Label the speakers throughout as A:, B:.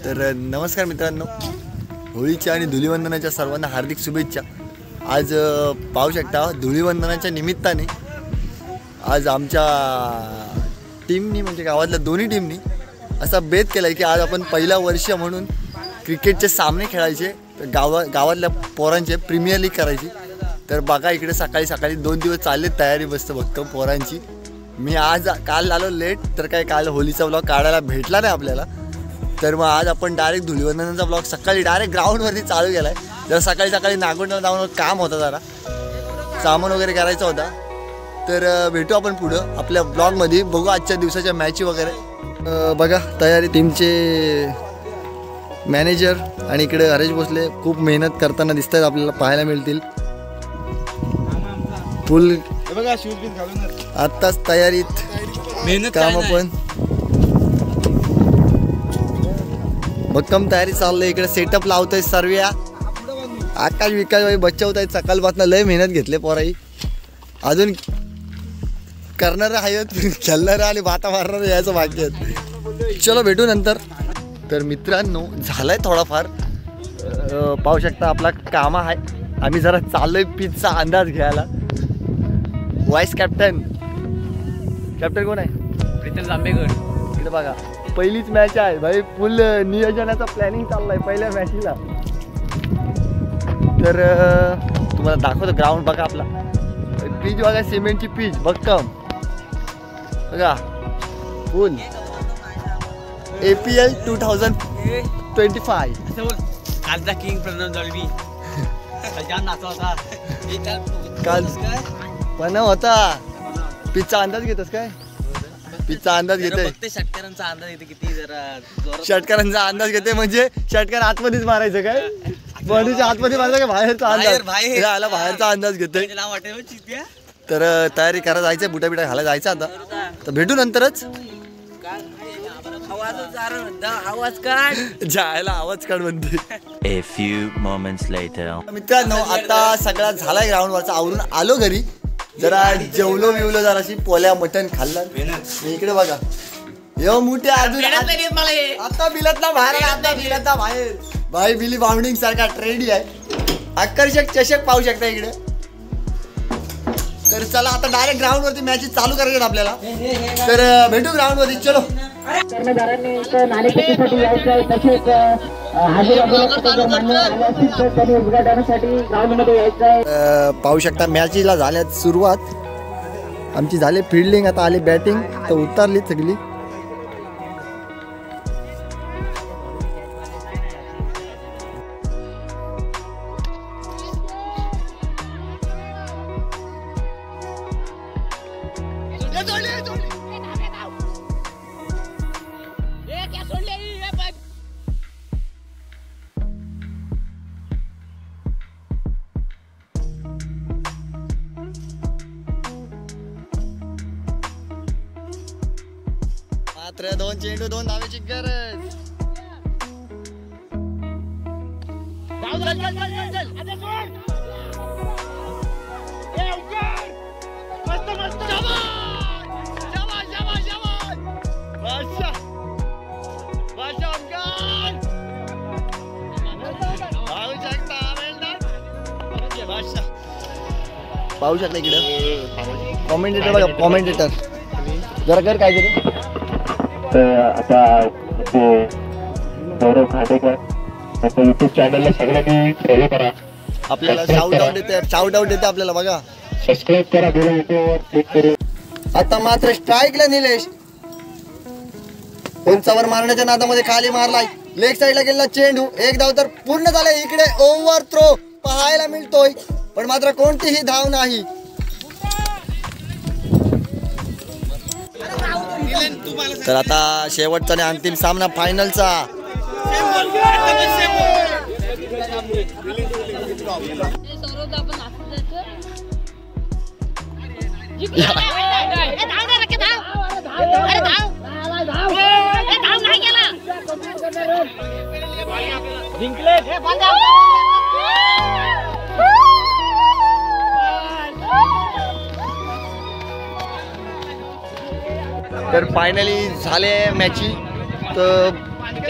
A: तर नमस्कार मित्रांनो, होळीच्या आणि धुलीवंदनाच्या सर्वांना हार्दिक शुभेच्छा। आज पाहू शकता धुलीवंदनाच्या निमित्ताने आज आमच्या टीमनी म्हणजे गावातल्या दोन्ही टीमनी असा बेत केला की आज आपण पहिला वर्ष म्हणून क्रिकेटचे सामने खेळायचे, गावातल्या पोरांचे प्रीमियर लीग करायची। तर बघा इकडे सकाळी सकाळी 2 दिवस चालले तयारी मस्त बघतो पोरांची। मी आज काल आलो लेट, तर काय काल होलीचा ब्लॉग काढायला भेटला नाही आपल्याला। तर मग आज आपण डायरेक्ट धुलीवंदनाचा ब्लॉग सकाळी डायरेक्ट ग्राउंडवरती चालू केला आहे। जर सकाळी सकाळी नागोंडला जाऊन काम होता, जरा सामान वगैरे करायचा होता। तर भेटू आपण पुढं आपल्या ब्लॉगमध्ये, बघू आजच्या दिवसाच्या मॅची वगैरे। बघा तयारी टीमचे मॅनेजर आणि इकडे हरेश भोसले खूप मेहनत करताना दिसत आहेत, आपल्याला पाहायला मिळतील। फुल
B: बघा शूज बिन घालून
A: आत्ताच तयारीत
B: मेहनत
A: काम पण भक्कम तयारी चाललंय। इकडे सेटअप लावतोय सर्व आकाश विकास भाई बच्चा आहेत, सकाळपासून लय मेहनत घेतले पोराई। अजून करणार आहेत, खेळणार आणि भाता मारणार याचं भाग्य आहेत। चलो भेटू नंतर। तर मित्रांनो झालाय थोडाफार, पाहू शकता आपला काम आहे। आम्ही जरा चाललोय पिचचा अंदाज घ्यायला। वाईस कॅप्टन कोण आहे?
B: प्रीतम जांभेकर।
A: इकडे बघा पहिलीच मॅच आहे भाई, फुल नियोजनाचा प्लॅनिंग चाललाय पहिल्या मॅचला। तर तुम्हाला दाखवतो ग्राउंड बघा आपला, पीच बघा सिमेंटची पीच भक्कम बघा, फुल APL 2025।
B: कालचा किंग प्रणव दळवी जाम नाचा होता
A: काल पण होता। पिचचा अंदाज घेतोस काय? पिचचा अंदाज घेतोय,
B: षटकारांचा अंदाज येते किती जरा
A: षटकारांचा अंदाज घेते म्हणजे षटकार आतमध्येच मारायचं काय? बॉडीच्या आतमध्ये मारायचं काय? बाहेरचा अंदाज, बाहेरचा अंदाज घेतोय। तर तयारी करा, जायचंय बुटा बिटा घाला जायचं आता। तर भेटू नंतरच।
B: आवाज काढ
A: जायला आवाज काढ म्हणते।
C: A few moments later.
A: मित्रांनो आता सगळा झालाय ग्राउंडवरचा, आवरून आलो घरी, जरा जेवलो बिवलो, जराशी पोल्या मटण खाल्लं। इकडे बघा यो मोठे अजून आता बिलत ना बाहेर, आता बिलत ना बाहेर भाई। बिली बाउंडिंग सारखा ट्रेंडी आहे, आकर्षक चषक पाहू शकता इकडे। तर चला आता डायरेक्ट ग्राउंड वरती मॅचेस चालू करायचे आपल्याला। तर भेटू ग्राउंड वरती, चलो।
D: कर्मचाऱ्यांनी नाणेफेकीसाठी यायचं आहे, तसेच उद्घाटनासाठी ग्राउंडमध्ये यायचं आहे।
A: पाहू शकता मॅचला झाल्यात सुरुवात, आमची झाली फिल्डिंग, आता आली बॅटिंग, तर उतरली सगळी। मात्र 2 चेंडू 2 धावेची गरज। पाहू शकता इकडे कॉमेंटेटर बघा, कॉमेंटेटर जरा कर काय तरी।
E: आता गौरव खांडेकर आता युट्यूब चॅनलला सगळ्यांनी फॉलो करा,
A: आपल्याला शाउट आउट देते आपल्याला बघा,
E: सबस्क्राईब करा, बेल आयकॉनवर क्लिक करा।
A: आता मात्र स्ट्राईकला निलेश उंचावर मारण्याच्या नादामध्ये खाली मारलाय, लेग साईडला गेला चेंडू, एक धाव तर पूर्ण झाले। इकडे ओव्हर थ्रो पाहायला मिळतोय, पण मात्र कोणतीही धाव नाही। तर आता शेवटचा आणि अंतिम सामना फायनलचा। तर फायनली झाले मॅची, तर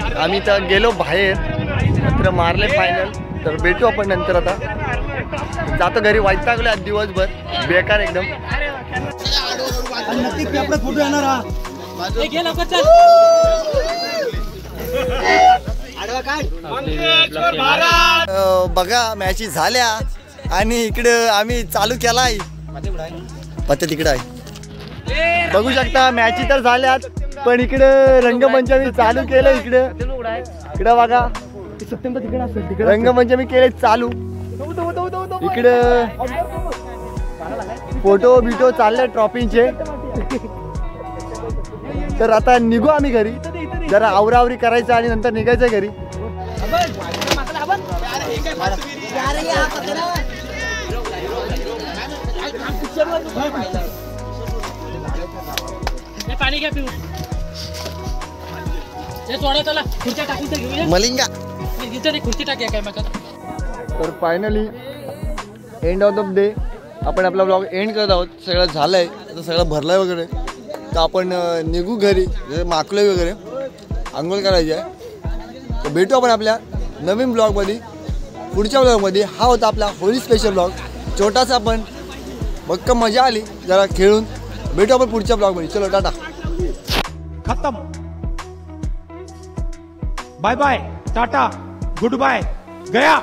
A: आम्ही तर गेलो बाहेर, मात्र मारले फायनल. तर भेटू आपण नंतर. आता जातो घरी, वैतागलो आज दिवसभर, बेकार एकदम. फोटो येणार हा. बघा मॅची झाल्या आणि इकडं आम्ही चालू केलाय. पत्ते तिकडं आहे, बघू शकता. मॅची तर झाल्यात, पण इकडं रंगमंच मी चालू केलं. इकडं बघा रंगमंच मी केले चालू. इकडं फोटो बिटो चालले ट्रॉफीचे. तर आता निघू आम्ही घरी, जरा आवरावरी करायचं आणि नंतर निघायचं घरी.
B: पाणी घ्या पिऊ. खुर्च्या टाकून तर घेऊया.
A: मलिंगा.
B: खुर्ची टाकूया काय मग.
A: तर finally end of the day आपण आपला ब्लॉग एंड करत आहोत. सगळं झालंय, आता सगळं भरलंय वगैरे. तर आपण निघू घरी, माकलोय वगैरे, आंघोळ करायची आहे. तर भेटू आपण आपल्या नवीन ब्लॉगमध्ये, पुढच्या ब्लॉगमध्ये. हा होता आपला होली स्पेशल ब्लॉग, छोटासा पण बक्क मजा आली जरा खेळून. भेटू आपण पुढच्या ब्लॉगमध्ये. चलो टाटा.
F: खत्म. Bye bye, tata, goodbye, गया.